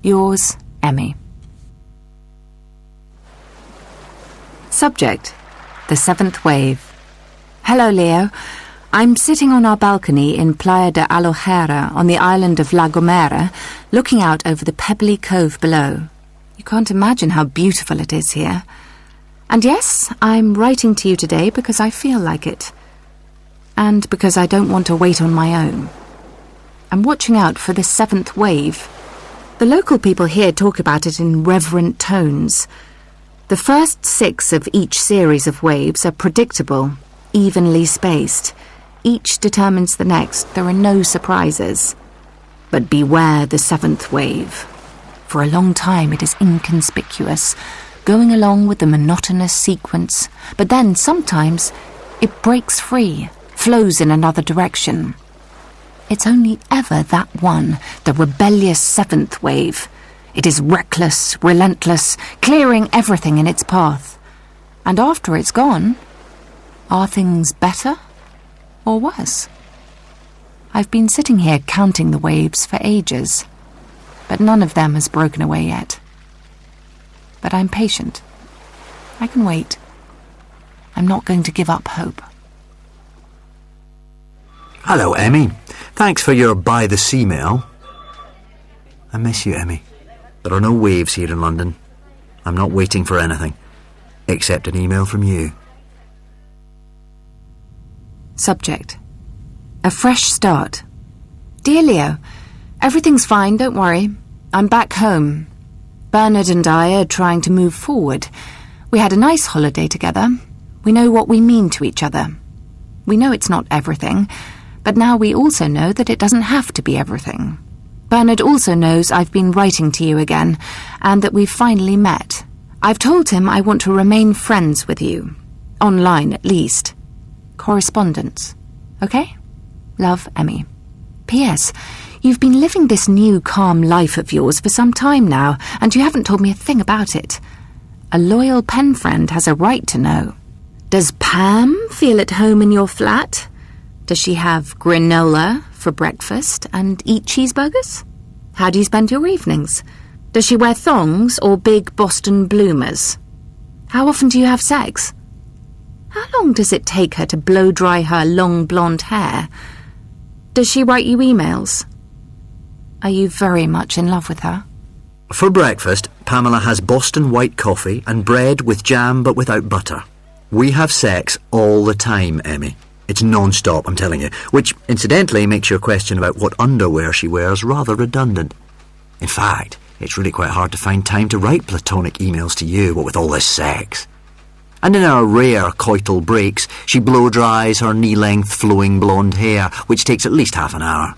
Yours, Emmy. Subject: the seventh wave. Hello, Leo. I'm sitting on our balcony in Playa de Alojera on the island of La Gomera, looking out over the pebbly cove below. You can't imagine how beautiful it is here. And yes, I'm writing to you today because I feel like it. And because I don't want to wait on my own. I'm watching out for the seventh wave. The local people here talk about it in reverent tones. The first 6 of each series of waves are predictable, evenly spaced. Each determines the next. There are no surprises. But beware the seventh wave. For a long time it is inconspicuous, going along with the monotonous sequence, but then sometimes it breaks free, flows in another direction. It's only ever that one, the rebellious seventh wave. It is reckless, relentless, clearing everything in its path. And after it's gone, are things better or worse? I've been sitting here counting the waves for ages, but none of them has broken away yet. But I'm patient. I can wait. I'm not going to give up hope. Hello, Emmy. Thanks for your by-the-sea mail. I miss you, Emmy. There are no waves here in London. I'm not waiting for anything, except an email from you. Subject: a fresh start. Dear Leo, everything's fine, don't worry. I'm back home. Bernard and I are trying to move forward. We had a nice holiday together. We know what we mean to each other. We know it's not everything, but now we also know that it doesn't have to be everything. Bernard also knows I've been writing to you again, and that we've finally met. I've told him I want to remain friends with you. Online, at least. Correspondence. Okay? Love, Emmy. P.S. You've been living this new calm life of yours for some time now, and you haven't told me a thing about it. A loyal pen friend has a right to know. Does Pam feel at home in your flat? Does she have granola for breakfast and eat cheeseburgers? How do you spend your evenings? Does she wear thongs or big Boston bloomers? How often do you have sex? How long does it take her to blow-dry her long blonde hair? Does she write you emails? Are you very much in love with her? For breakfast, Pamela has Boston white coffee and bread with jam but without butter. We have sex all the time, Emmy. It's non-stop, I'm telling you, which, incidentally, makes your question about what underwear she wears rather redundant. In fact, it's really quite hard to find time to write platonic emails to you, what with all this sex. And in our rare coital breaks, she blow-dries her knee-length flowing blonde hair, which takes at least half an hour.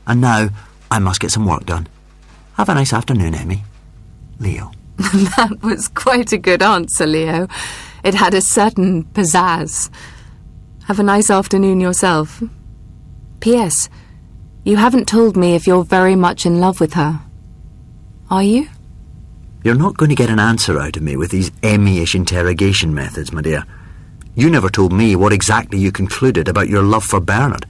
And now, I must get some work done. Have a nice afternoon, Emmy. Leo. That was quite a good answer, Leo. It had a certain pizzazz. Have a nice afternoon yourself. P.S. You haven't told me if you're very much in love with her. Are you? You're not going to get an answer out of me with these Emmy-ish interrogation methods, my dear. You never told me what exactly you concluded about your love for Bernard,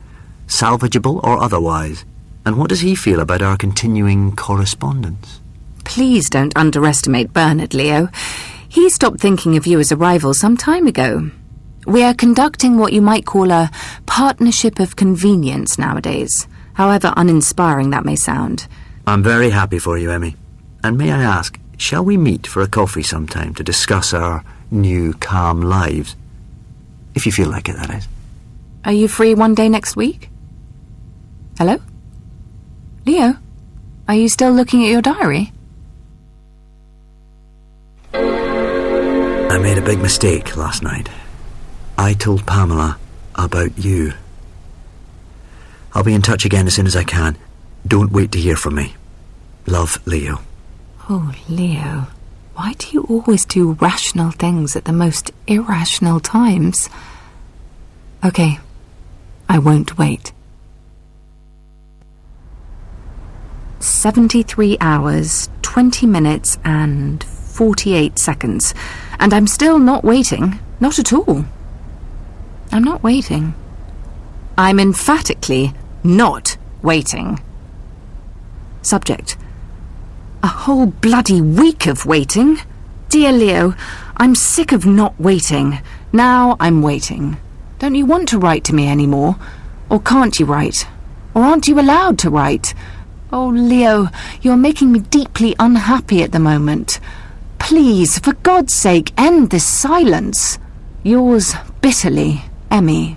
salvageable or otherwise. And what does he feel about our continuing correspondence? Please don't underestimate Bernard, Leo. He stopped thinking of you as a rival some time ago. We are conducting what you might call a partnership of convenience nowadays, however uninspiring that may sound. I'm very happy for you, Emmy. And may I ask, shall we meet for a coffee sometime to discuss our new calm lives? If you feel like it, that is. Are you free one day next week? Hello? Leo? Are you still looking at your diary? I made a big mistake last night. I told Pamela about you. I'll be in touch again as soon as I can. Don't wait to hear from me. Love, Leo. Oh, Leo. Why do you always do rational things at the most irrational times? Okay, I won't wait. 73 hours, 20 minutes and 48 seconds. And I'm still not waiting. Not at all. I'm not waiting. I'm emphatically not waiting. Subject: A whole bloody week of waiting? Dear Leo, I'm sick of not waiting. Now I'm waiting. Don't you want to write to me anymore? Or can't you write? Or aren't you allowed to write? Oh, Leo, you're making me deeply unhappy at the moment. Please, for God's sake, end this silence. Yours bitterly, Emmy.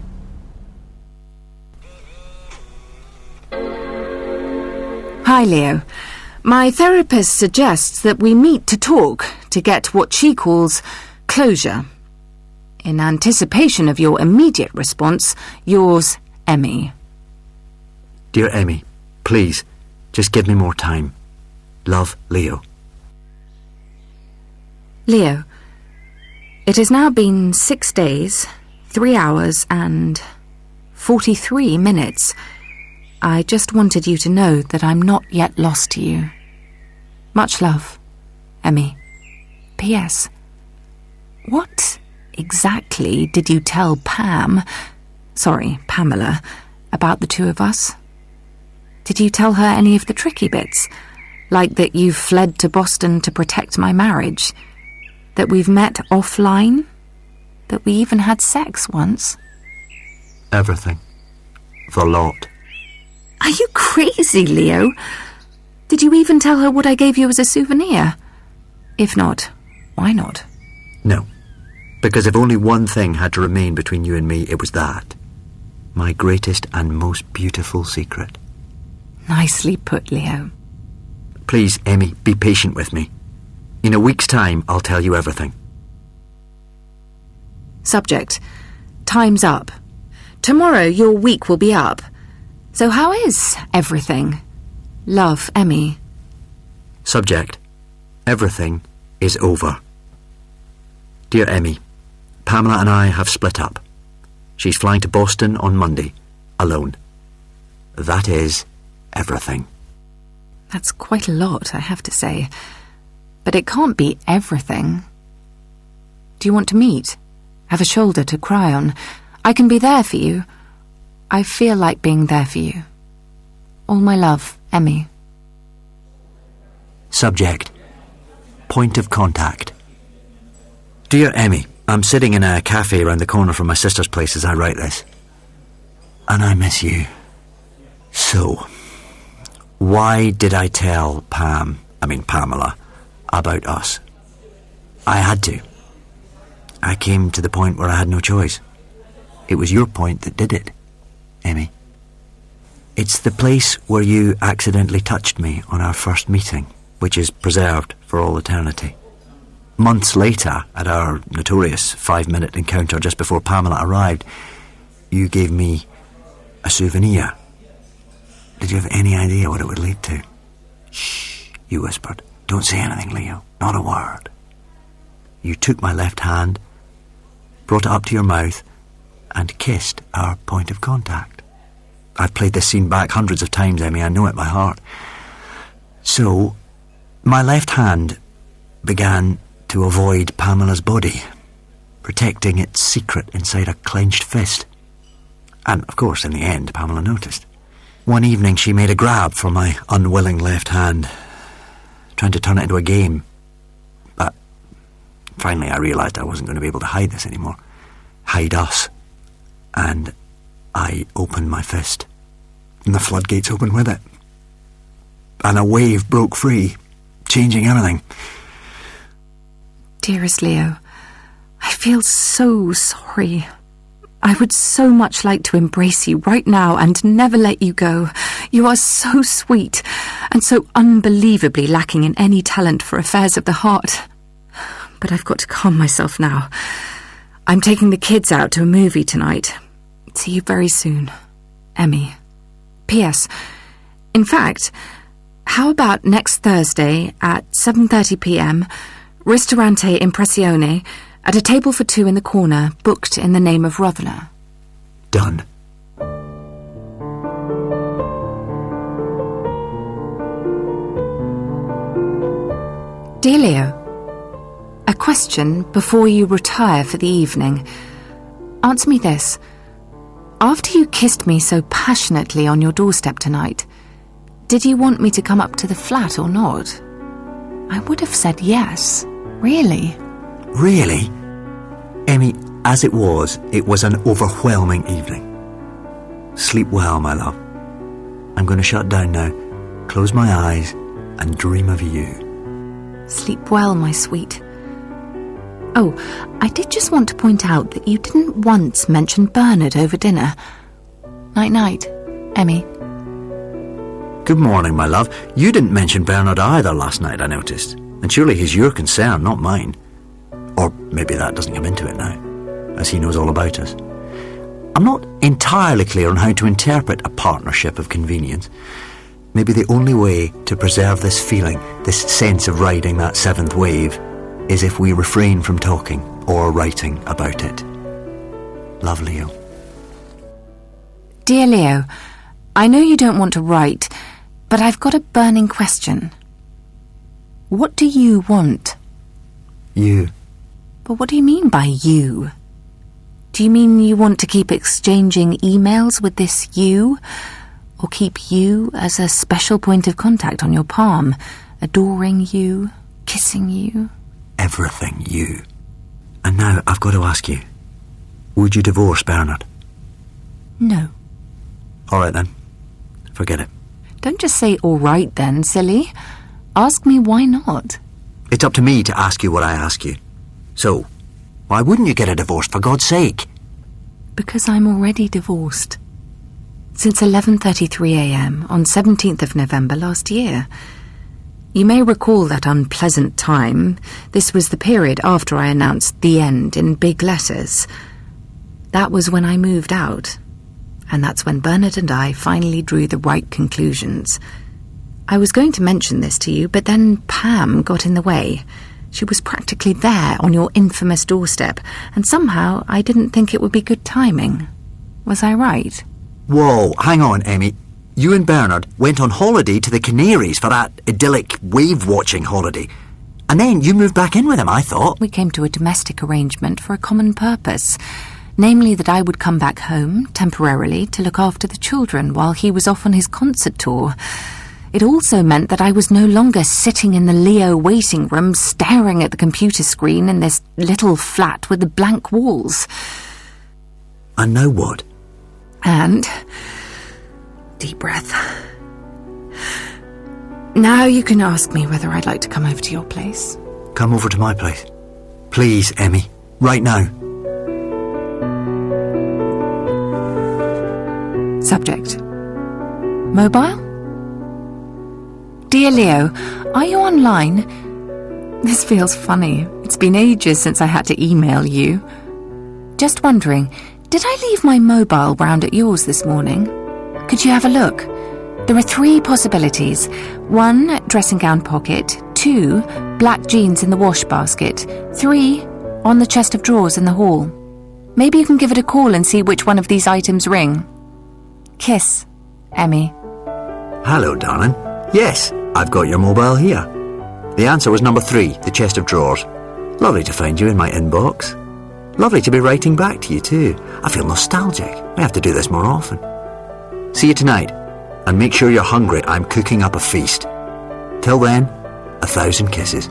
Hi, Leo. My therapist suggests that we meet to talk to get what she calls closure. In anticipation of your immediate response, yours, Emmy. Dear Emmy, please, just give me more time. Love, Leo. Leo, it has now been 6 days, 3 hours and 43 minutes. I just wanted you to know that I'm not yet lost to you. Much love, Emmy. P.S. What exactly did you tell Pamela, about the two of us? Did you tell her any of the tricky bits? Like that you've fled to Boston to protect my marriage? That we've met offline? That we even had sex once? Everything. The lot. Are you crazy, Leo? Did you even tell her what I gave you as a souvenir? If not, why not? No. Because if only one thing had to remain between you and me, it was that. My greatest and most beautiful secret. Nicely put, Leo. Please, Emmy, be patient with me. In a week's time, I'll tell you everything. Subject. Time's up. Tomorrow your week will be up. So how is everything? Love, Emmy. Subject. Everything is over. Dear Emmy, Pamela and I have split up. She's flying to Boston on Monday, alone. That is everything. That's quite a lot, I have to say. But it can't be everything. Do you want to meet? Have a shoulder to cry on? I can be there for you. I feel like being there for you. All my love, Emmy. Subject. Point of contact. Dear Emmy, I'm sitting in a cafe around the corner from my sister's place as I write this. And I miss you. So, why did I tell Pamela, about us? I had to. I came to the point where I had no choice. It was your point that did it, Emmy. It's the place where you accidentally touched me on our first meeting, which is preserved for all eternity. Months later, at our notorious 5-minute encounter just before Pamela arrived, you gave me a souvenir. Did you have any idea what it would lead to? Shh, you whispered. Don't say anything, Leo. Not a word. You took my left hand, brought it up to your mouth, and kissed our point of contact. I've played this scene back hundreds of times, Emmy. I know it by heart. So, my left hand began to avoid Pamela's body, protecting its secret inside a clenched fist. And, of course, in the end, Pamela noticed. One evening, she made a grab for my unwilling left hand, trying to turn it into a game. But finally, I realised I wasn't going to be able to hide this anymore. Hide us. And I opened my fist, and the floodgates opened with it. And a wave broke free, changing everything. Dearest Leo, I feel so sorry. I would so much like to embrace you right now and never let you go. You are so sweet and so unbelievably lacking in any talent for affairs of the heart. But I've got to calm myself now. I'm taking the kids out to a movie tonight. See you very soon, Emmy. P.S. In fact, how about next Thursday at 7:30 p.m, Ristorante Impressione, at a table for two in the corner, booked in the name of Rother. Done. Dear Leo, a question before you retire for the evening. Answer me this. After you kissed me so passionately on your doorstep tonight, did you want me to come up to the flat or not? I would have said yes. Really? Really? Emmy, as it was an overwhelming evening. Sleep well, my love. I'm going to shut down now, close my eyes, and dream of you. Sleep well, my sweet. Oh, I did just want to point out that you didn't once mention Bernard over dinner. Night-night, Emmy. Good morning, my love. You didn't mention Bernard either last night, I noticed. And surely he's your concern, not mine. Or maybe that doesn't come into it now, as he knows all about us. I'm not entirely clear on how to interpret a partnership of convenience. Maybe the only way to preserve this feeling, this sense of riding that seventh wave, is if we refrain from talking or writing about it. Love, Leo. Dear Leo, I know you don't want to write, but I've got a burning question. What do you want? You. But what do you mean by you? Do you mean you want to keep exchanging emails with this you? Or keep you as a special point of contact on your palm, adoring you, kissing you? Everything you. And now I've got to ask you, would you divorce Bernard? No. All right then. Forget it. Don't just say all right then, silly. Ask me why not. It's up to me to ask you what I ask you. So, why wouldn't you get a divorce, for God's sake? Because I'm already divorced. Since 11:33 a.m. on 17th of November last year. You may recall that unpleasant time. This was the period after I announced the end in big letters. That was when I moved out. And that's when Bernard and I finally drew the right conclusions. I was going to mention this to you, but then Pam got in the way. She was practically there on your infamous doorstep, and somehow I didn't think it would be good timing. Was I right? Whoa, hang on, Emmy. You and Bernard went on holiday to the Canaries for that idyllic wave-watching holiday. And then you moved back in with him, I thought. We came to a domestic arrangement for a common purpose. Namely that I would come back home, temporarily, to look after the children while he was off on his concert tour. It also meant that I was no longer sitting in the Leo waiting room staring at the computer screen in this little flat with the blank walls. And now what? And... deep breath. Now you can ask me whether I'd like to come over to your place. Come over to my place. Please, Emmy. Right now. Subject. Mobile? Dear Leo, are you online? This feels funny. It's been ages since I had to email you. Just wondering, did I leave my mobile round at yours this morning? Could you have a look? There are 3 possibilities. 1, dressing gown pocket. 2, black jeans in the wash basket. 3, on the chest of drawers in the hall. Maybe you can give it a call and see which one of these items ring. Kiss, Emmy. Hello, darling. Yes, I've got your mobile here. The answer was number 3, the chest of drawers. Lovely to find you in my inbox. Lovely to be writing back to you too. I feel nostalgic. I have to do this more often. See you tonight, and make sure you're hungry. I'm cooking up a feast. Till then, 1,000 kisses.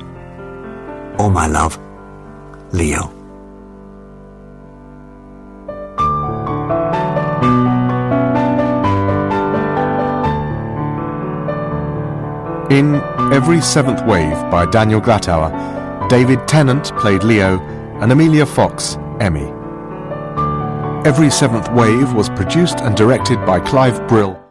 Oh, my love, Leo. In Every Seventh Wave by Daniel Glattauer, David Tennant played Leo and Emilia Fox, Emmy. Every Seventh Wave was produced and directed by Clive Brill.